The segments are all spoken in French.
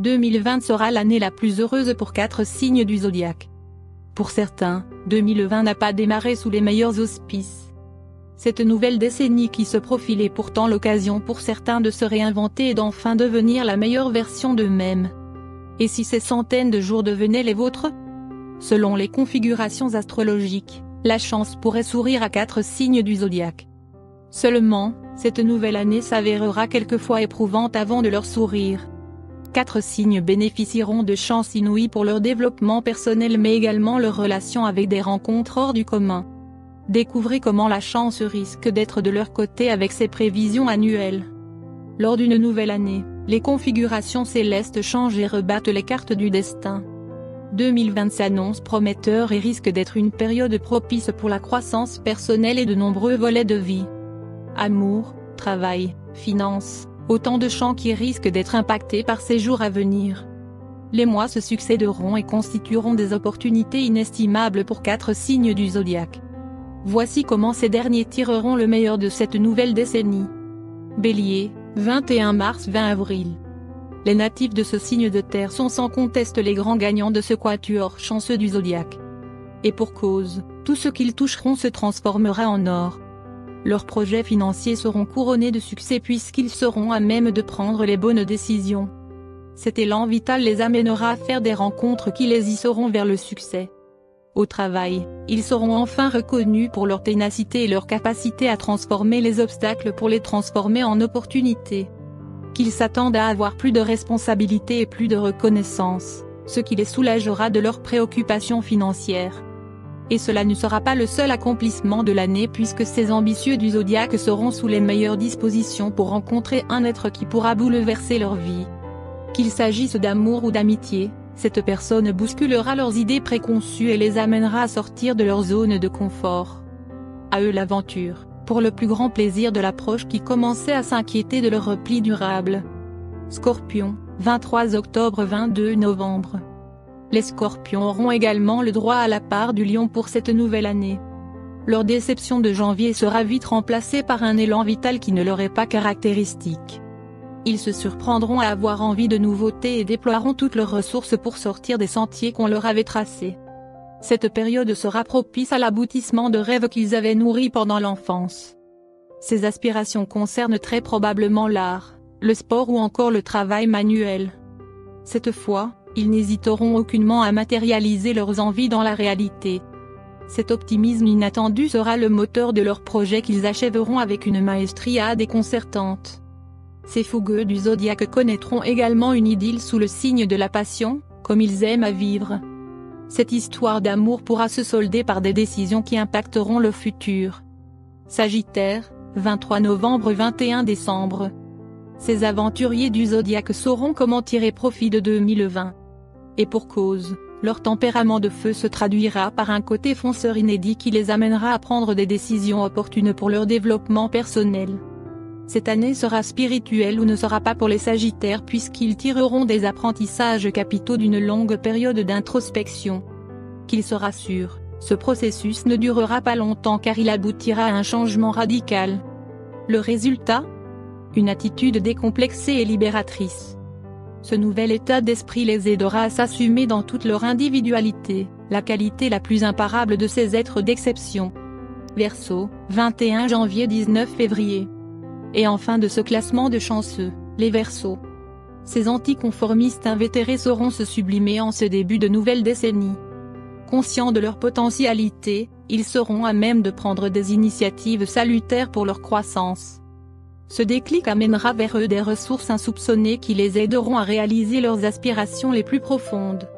2020 sera l'année la plus heureuse pour 4 signes du zodiaque. Pour certains, 2020 n'a pas démarré sous les meilleurs auspices. Cette nouvelle décennie qui se profile est pourtant l'occasion pour certains de se réinventer et d'enfin devenir la meilleure version d'eux-mêmes. Et si ces centaines de jours devenaient les vôtres? Selon les configurations astrologiques, la chance pourrait sourire à 4 signes du zodiaque. Seulement, cette nouvelle année s'avérera quelquefois éprouvante avant de leur sourire. 4 signes bénéficieront de chances inouïes pour leur développement personnel mais également leur relation avec des rencontres hors du commun. Découvrez comment la chance risque d'être de leur côté avec ces prévisions annuelles. Lors d'une nouvelle année, les configurations célestes changent et rebattent les cartes du destin. 2020 s'annonce prometteur et risque d'être une période propice pour la croissance personnelle et de nombreux volets de vie. Amour, travail, finances, autant de champs qui risquent d'être impactés par ces jours à venir. Les mois se succéderont et constitueront des opportunités inestimables pour 4 signes du zodiaque. Voici comment ces derniers tireront le meilleur de cette nouvelle décennie. Bélier, 21 mars 20 avril. Les natifs de ce signe de terre sont sans conteste les grands gagnants de ce quatuor chanceux du zodiaque. Et pour cause, tout ce qu'ils toucheront se transformera en or. Leurs projets financiers seront couronnés de succès puisqu'ils seront à même de prendre les bonnes décisions. Cet élan vital les amènera à faire des rencontres qui les hisseront vers le succès. Au travail, ils seront enfin reconnus pour leur ténacité et leur capacité à transformer les obstacles pour les transformer en opportunités. Qu'ils s'attendent à avoir plus de responsabilités et plus de reconnaissance, ce qui les soulagera de leurs préoccupations financières. Et cela ne sera pas le seul accomplissement de l'année puisque ces ambitieux du zodiaque seront sous les meilleures dispositions pour rencontrer un être qui pourra bouleverser leur vie. Qu'il s'agisse d'amour ou d'amitié, cette personne bousculera leurs idées préconçues et les amènera à sortir de leur zone de confort. À eux l'aventure, pour le plus grand plaisir de l'approche qui commençait à s'inquiéter de leur repli durable. Scorpion, 23 octobre 22 novembre. Les Scorpions auront également le droit à la part du Lion pour cette nouvelle année. Leur déception de janvier sera vite remplacée par un élan vital qui ne leur est pas caractéristique. Ils se surprendront à avoir envie de nouveautés et déploieront toutes leurs ressources pour sortir des sentiers qu'on leur avait tracés. Cette période sera propice à l'aboutissement de rêves qu'ils avaient nourris pendant l'enfance. Ces aspirations concernent très probablement l'art, le sport ou encore le travail manuel. Cette fois, ils n'hésiteront aucunement à matérialiser leurs envies dans la réalité. Cet optimisme inattendu sera le moteur de leurs projets qu'ils achèveront avec une maestria déconcertante. Ces fougueux du zodiaque connaîtront également une idylle sous le signe de la passion, comme ils aiment à vivre. Cette histoire d'amour pourra se solder par des décisions qui impacteront le futur. Sagittaire, 23 novembre 21 décembre. Ces aventuriers du zodiaque sauront comment tirer profit de 2020. Et pour cause, leur tempérament de feu se traduira par un côté fonceur inédit qui les amènera à prendre des décisions opportunes pour leur développement personnel. Cette année sera spirituelle ou ne sera pas pour les Sagittaires puisqu'ils tireront des apprentissages capitaux d'une longue période d'introspection. Qu'ils se rassurent, ce processus ne durera pas longtemps car il aboutira à un changement radical. Le résultat? Une attitude décomplexée et libératrice. Ce nouvel état d'esprit les aidera à s'assumer dans toute leur individualité, la qualité la plus imparable de ces êtres d'exception. Verseau, 21 janvier 19 février. Et en fin de ce classement de chanceux, les Verseaux. Ces anticonformistes invétérés sauront se sublimer en ce début de nouvelle décennie. Conscients de leur potentialité, ils seront à même de prendre des initiatives salutaires pour leur croissance. Ce déclic amènera vers eux des ressources insoupçonnées qui les aideront à réaliser leurs aspirations les plus profondes.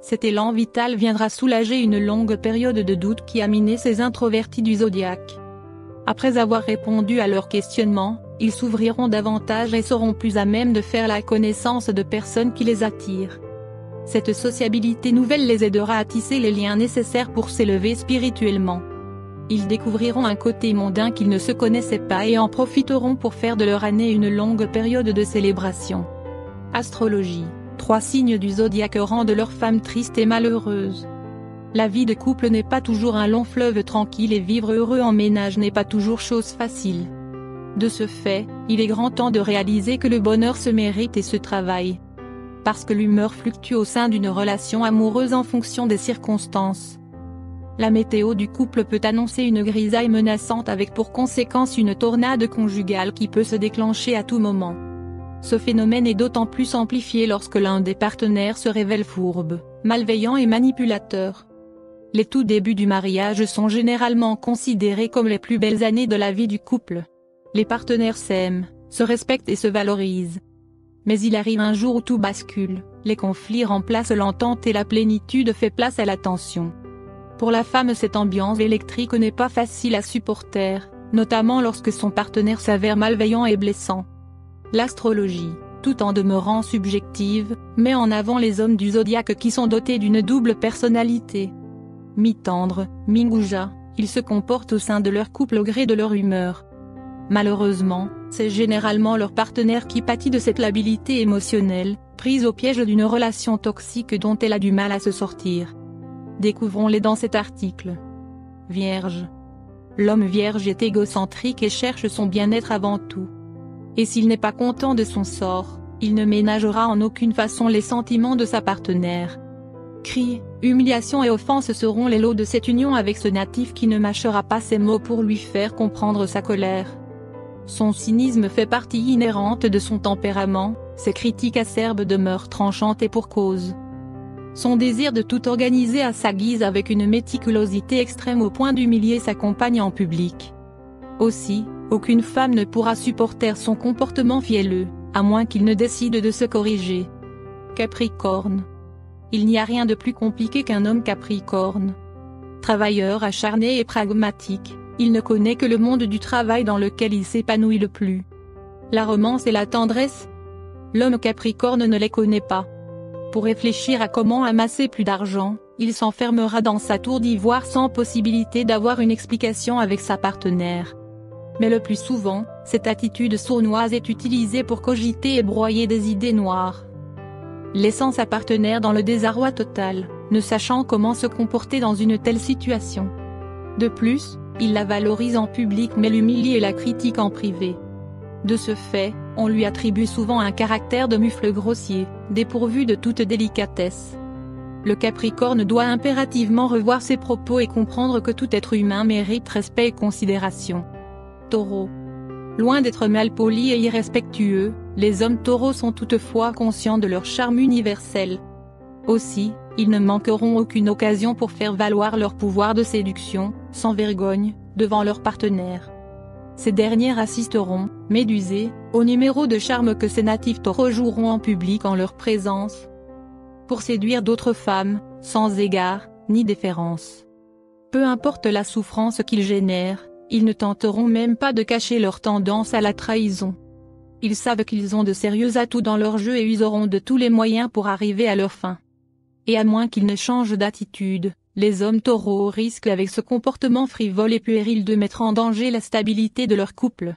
Cet élan vital viendra soulager une longue période de doute qui a miné ces introvertis du zodiaque. Après avoir répondu à leurs questionnements, ils s'ouvriront davantage et seront plus à même de faire la connaissance de personnes qui les attirent. Cette sociabilité nouvelle les aidera à tisser les liens nécessaires pour s'élever spirituellement. Ils découvriront un côté mondain qu'ils ne se connaissaient pas et en profiteront pour faire de leur année une longue période de célébration. Astrologie, 3 signes du zodiaque rendent leurs femmes tristes et malheureuses. La vie de couple n'est pas toujours un long fleuve tranquille et vivre heureux en ménage n'est pas toujours chose facile. De ce fait, il est grand temps de réaliser que le bonheur se mérite et se travaille. parce que l'humeur fluctue au sein d'une relation amoureuse en fonction des circonstances. La météo du couple peut annoncer une grisaille menaçante avec pour conséquence une tornade conjugale qui peut se déclencher à tout moment. Ce phénomène est d'autant plus amplifié lorsque l'un des partenaires se révèle fourbe, malveillant et manipulateur. Les tout débuts du mariage sont généralement considérés comme les plus belles années de la vie du couple. Les partenaires s'aiment, se respectent et se valorisent. Mais il arrive un jour où tout bascule, les conflits remplacent l'entente et la plénitude fait place à la tension. Pour la femme, cette ambiance électrique n'est pas facile à supporter, notamment lorsque son partenaire s'avère malveillant et blessant. L'astrologie, tout en demeurant subjective, met en avant les hommes du zodiaque qui sont dotés d'une double personnalité. Mi-tendre, mi-goujat, ils se comportent au sein de leur couple au gré de leur humeur. Malheureusement, c'est généralement leur partenaire qui pâtit de cette labilité émotionnelle, prise au piège d'une relation toxique dont elle a du mal à se sortir. Découvrons-les dans cet article. Vierge. L'homme vierge est égocentrique et cherche son bien-être avant tout. Et s'il n'est pas content de son sort, il ne ménagera en aucune façon les sentiments de sa partenaire. Cris, humiliations et offenses seront les lots de cette union avec ce natif qui ne mâchera pas ses mots pour lui faire comprendre sa colère. Son cynisme fait partie inhérente de son tempérament, ses critiques acerbes demeurent tranchantes et pour cause. Son désir de tout organiser à sa guise avec une méticulosité extrême au point d'humilier sa compagne en public. Aussi, aucune femme ne pourra supporter son comportement fielleux, à moins qu'il ne décide de se corriger. Capricorne. Il n'y a rien de plus compliqué qu'un homme Capricorne. Travailleur acharné et pragmatique, il ne connaît que le monde du travail dans lequel il s'épanouit le plus. La romance et la tendresse? L'homme Capricorne ne les connaît pas. Pour réfléchir à comment amasser plus d'argent, il s'enfermera dans sa tour d'ivoire sans possibilité d'avoir une explication avec sa partenaire. Mais le plus souvent, cette attitude sournoise est utilisée pour cogiter et broyer des idées noires, laissant sa partenaire dans le désarroi total, ne sachant comment se comporter dans une telle situation. De plus, il la valorise en public mais l'humilie et la critique en privé. De ce fait, on lui attribue souvent un caractère de mufle grossier, dépourvu de toute délicatesse. Le Capricorne doit impérativement revoir ses propos et comprendre que tout être humain mérite respect et considération. Taureau. Loin d'être malpolis et irrespectueux, les hommes taureaux sont toutefois conscients de leur charme universel. Aussi, ils ne manqueront aucune occasion pour faire valoir leur pouvoir de séduction, sans vergogne, devant leurs partenaires. Ces derniers assisteront, médusés, au numéro de charme que ces natifs taureaux joueront en public en leur présence, pour séduire d'autres femmes, sans égard, ni déférence. Peu importe la souffrance qu'ils génèrent, ils ne tenteront même pas de cacher leur tendance à la trahison. Ils savent qu'ils ont de sérieux atouts dans leur jeu et useront de tous les moyens pour arriver à leur fin. Et à moins qu'ils ne changent d'attitude, les hommes taureaux risquent avec ce comportement frivole et puéril de mettre en danger la stabilité de leur couple.